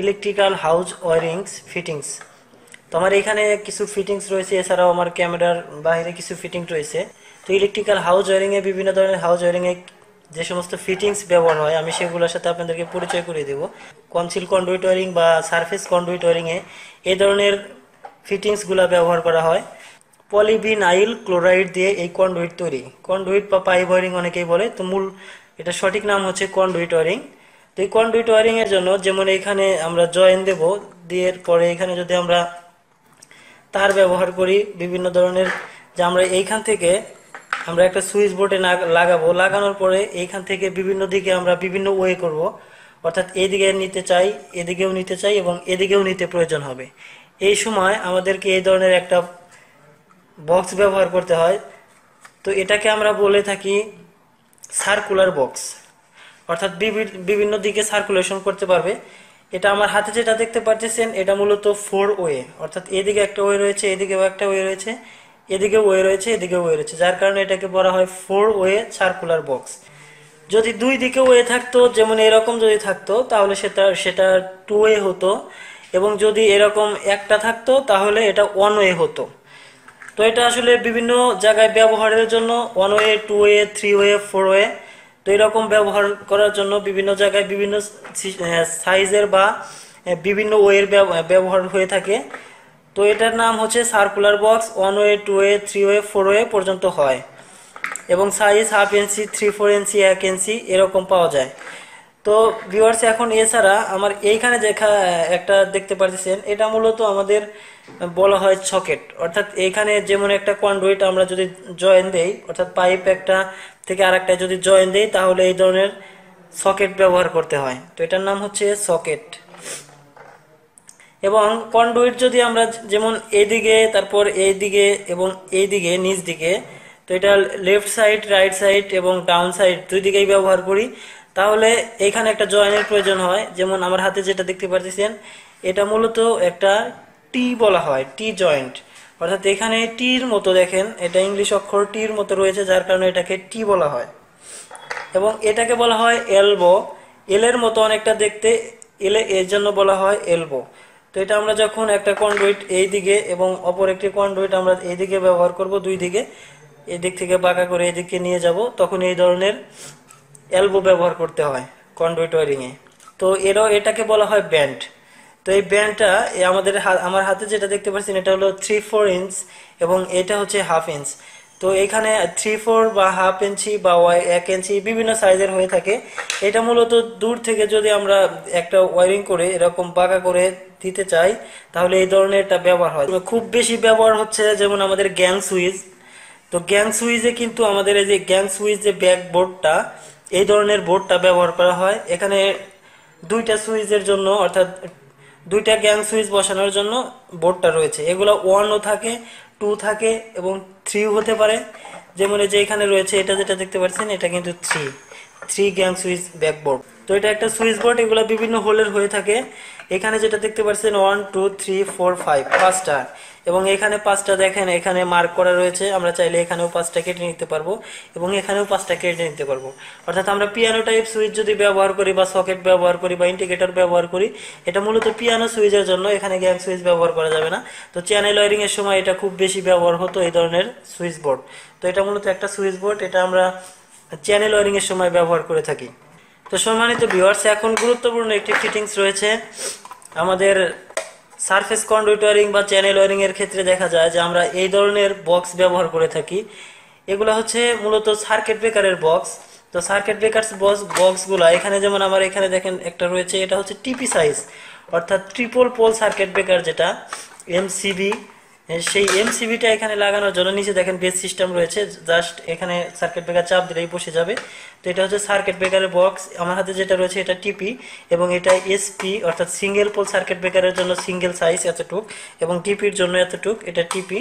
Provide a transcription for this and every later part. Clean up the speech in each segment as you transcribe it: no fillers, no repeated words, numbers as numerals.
Electrical house ওয়ারিংস fittings. তো আমার এখানে কিছু ফিটিংস রয়েছে, এছাড়াও আমার ক্যামেরার বাইরে কিছু ফিটিং রয়েছে। তো ইলেকট্রিক্যাল হাউস ওয়ারিংয়ে বিভিন্ন ধরনের হাউস ওয়ারিংয়ে যে সমস্ত ফিটিংস ব্যবহার হয় আমি সেগুলোর সাথে আপনাদেরকে পরিচয় করিয়ে দেব। কনসিল কন্ডুইট ওয়ারিং বা সারফেস কন্ডুইট ওয়ারিংয়ে এই ধরনের ফিটিংসগুলো ব্যবহার করা হয়। পলিভিনাইল ক্লোরাইড দিয়ে এই কন্ডুইট তৈরি, কন্ডুইট বা পাইপ ওয়ারিং অনেকেই বলে, তো মূল এটা সঠিক নাম হচ্ছে কন্ডুইট ওয়ারিং। তো এই কন্ডুইট ওয়ারিং এর জন্য যেমন এখানে আমরা জয়েন দেব, দিয়ে পরে এখানে যদি আমরা তার ব্যবহার করি বিভিন্ন ধরনের, যে আমরা এইখান থেকে আমরা একটা সুইচ বোর্ডে লাগাবো, লাগানোর পরে এইখান থেকে বিভিন্ন দিকে আমরা বিভিন্ন ওয়ে করব, অর্থাৎ এদিকে নিতে চাই, এদিকেও নিতে চাই এবং এদিকেও নিতে প্রয়োজন হবে। এই সময় আমাদেরকে এই ধরনের একটা বক্স ব্যবহার করতে হয়। তো এটাকে আমরা বলে থাকি সার্কুলার বক্স, অর্থাৎ বিভিন্ন দিকে সার্কুলেশন করতে পারবে। এটা আমার হাতে যেটা দেখতে পাচ্ছেন এটা মূলত 4 ওয়ে, অর্থাৎ এদিকে একটা ওয়ে রয়েছে, এদিকেও একটা ওয়ে রয়েছে, এদিকে ওয়ে রয়েছে, এদিকে ওয়ে রয়েছে, যার কারণে এটাকে বলা হয় 4 ওয়ে সার্কুলার বক্স। যদি দুই দিকে ওয়ে থাকতো, যেমন এরকম যদি থাকতো তাহলে সেটা সেটা 2 ওয়ে হতো, এবং যদি এরকম একটা থাকতো তাহলে এটা 1 ওয়ে হতো। তো এটা আসলে বিভিন্ন জায়গায় ব্যবহারের জন্য 1 ওয়ে, 2 ওয়ে, 3 ওয়ে, 4 ওয়ে, তো এরকম ব্যবহার করার জন্য বিভিন্ন জায়গায় বিভিন্ন সাইজের বা বিভিন্ন ওয়ের ব্যবহার হয়ে থাকে। তো এটার নাম হচ্ছে circular box. 1 way, 2 way, 3 way, 4 way পর্যন্ত হয়, এবং সাইজ 1/2 ইঞ্চি, 3/4 ইঞ্চি, 1 ইঞ্চি এরকম পাওয়া যায়। তো ভিউয়ার্স, এখন এছাড়া আমার এইখানে একটা দেখতে পাচ্ছেন, এটা মূলত আমাদের বলা হয় সকেট, অর্থাৎ এইখানে যেমন একটা কন্ডুইট আমরা যদি জয়েন দেই, অর্থাৎ পাইপ একটা থেকে আরেকটা যদি জয়েন দেই তাহলে এই ধরনের সকেট ব্যবহার করতে হয়। তো এটার নাম হচ্ছে সকেট। এবং কন্ডুইট যদি আমরা যেমন এইদিকে, তারপর এইদিকে এবং এইদিকে নিচ দিকে, তো এটা লেফট সাইড, রাইট সাইড এবং ডাউন সাইড দুই দিকেই ব্যবহার করি, তাহলে এখানে একটা জয়েনের প্রয়োজন হয়। যেমন আমার হাতে যেটা দেখতে পাচ্ছেন এটা মূলত একটা টি বলা হয়, টি জয়েন্ট, অর্থাৎ এখানে টির মতো দেখেন, এটা ইংলিশ অক্ষর টির মতো রয়েছে, যার কারণে এটাকে টি বলা হয়। এবং এটাকে বলা হয় এলবো, এলের মতো অনেকটা দেখতে, এলে এর জন্য বলা হয় এলবো। তো এটা আমরা যখন একটা কন্ডুইট এই দিকে এবং অপর একটি কন্ডুইট আমরা এই দিকে ব্যবহার করব, দুই দিকে এদিক থেকে বাঁকা করে এদিকে নিয়ে যাব, তখন এই ধরনের এলবো ব্যবহার করতে হয় কন্ডুইট ওয়ারিং এ। তো এটাকে বলা হয় ব্যান্ড। তো এই ব্যান্ডটা আমার হাতে যেটা দেখতে পাচ্ছেন এটা হলো 3/4 ইঞ্চ এবং এটা হচ্ছে 1/2 ইঞ্চ। তো এখানে 3/4 বা 1/2 ইঞ্চি বা 1 ইঞ্চি বিভিন্ন সাইজের হয়ে থাকে। এটা মূলত দূর থেকে যদি আমরা একটা ওয়ারিং করে এরকম বাঁকা করে দিতে চাই তাহলে এই ধরনের এটা ব্যবহার হয়। খুব বেশি ব্যবহার হচ্ছে যেমন আমাদের গ্যাং সুইচ। তো গ্যাং সুইচে কিন্তু আমাদের এই যে গ্যাং সুইচ যে ব্যাক বোর্ডটা, এই ধরনের বোর্ডটা ব্যবহার করা হয়। এখানে দুইটা সুইচের জন্য, অর্থাৎ দুইটা গ্যাং সুইচ বসানোর জন্য বোর্ডটা রয়েছে। এগুলো 1ও থাকে, 2 থাকে এবং 3 হতে পারে। যেমন এই যে এখানে রয়েছে, এটা যেটা দেখতে পাচ্ছেন এটা কিন্তু 3 গ্যাং সুইচ ব্যাকবোর্ড। তো এটা একটা সুইচ বোর্ড, এগুলো বিভিন্ন হোলের হয়ে থাকে। এখানে যেটা দেখতে পাচ্ছেন 1 2 3 4 5 5টা, এবং এখানে 5টা দেখেন এখানে মার্ক করা রয়েছে। আমরা চাইলে এখানেও 5টা কেটে নিতে পারবো এবং এখানেও 5টা কেটে নিতে পারবো। অর্থাৎ আমরা পিয়ানো টাইপ সুইচ যদি ব্যবহার করি বা সকেট ব্যবহার করি বা ইন্ডিকেটর ব্যবহার করি, এটা মূলত পিয়ানো সুইচের জন্য, এখানে গ্যাং সুইচ ব্যবহার করা যাবে না। তো চ্যানেল ওয়ারিং এর সময় এটা খুব বেশি ব্যবহার হতো, এই ধরনের সুইচ বোর্ড। তো এটা মূলত একটা সুইচ বোর্ড, এটা আমরা চ্যানেল ওয়ারিং এর সময় ব্যবহার করে থাকি। তো সম্মানিত ভিউয়ার্স, এখন গুরুত্বপূর্ণ একটি ফিটিংস রয়েছে আমাদের সারফেস কন্ডুইট ওয়ারিং বা চ্যানেল ওয়ারিং এর ক্ষেত্রে। দেখা যায় যে আমরা এই ধরনের বক্স ব্যবহার করে থাকি। এগুলো হচ্ছে মূলত সার্কিট ব্রেকারের বক্স। তো সার্কিট ব্রেকার বক্সগুলো এখানে যেমন আমার এখানে দেখেন একটা রয়েছে, এটা হচ্ছে টিপি সাইজ, অর্থাৎ ট্রিপল পোল সার্কিট ব্রেকার, যেটা এমসিবি। সেই এমসিবিটা এখানে লাগানোর জন্য নিচে দেখেন বেস সিস্টেম রয়েছে, জাস্ট এখানে সার্কিট ব্রেকার চাপ দিলেই বসে যাবে। তো এটা হচ্ছে সার্কিট ব্রেকারের বক্স। আমার হাতে যেটা রয়েছে এটা টিপি, এবং এটা এসপি, অর্থাৎ সিঙ্গেল পোল সার্কিট ব্রেকারের জন্য সিঙ্গেল সাইজ এতটুক, এবং টিপির জন্য এতটুক, এটা টিপি।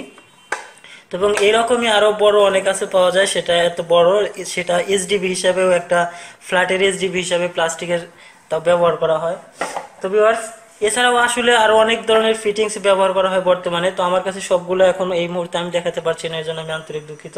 তো এবং এরকমই আরো বড় অনেক আছে পাওয়া যায়, সেটা এত বড়, সেটা এসডিবি হিসাবেও, একটা ফ্ল্যাটের এসডিবি হিসাবে প্লাস্টিকের তাও ব্যবহার করা হয়। তো ভিউয়ার্স, এছাড়াও আসলে আরো অনেক ধরনের ফিটিংস ব্যবহার করা হয় বর্তমানে। তো আমার কাছে সবগুলো এখন এই মুহূর্তে আমি দেখাতে পারছি না, এর জন্য আমি আন্তরিক দুঃখিত।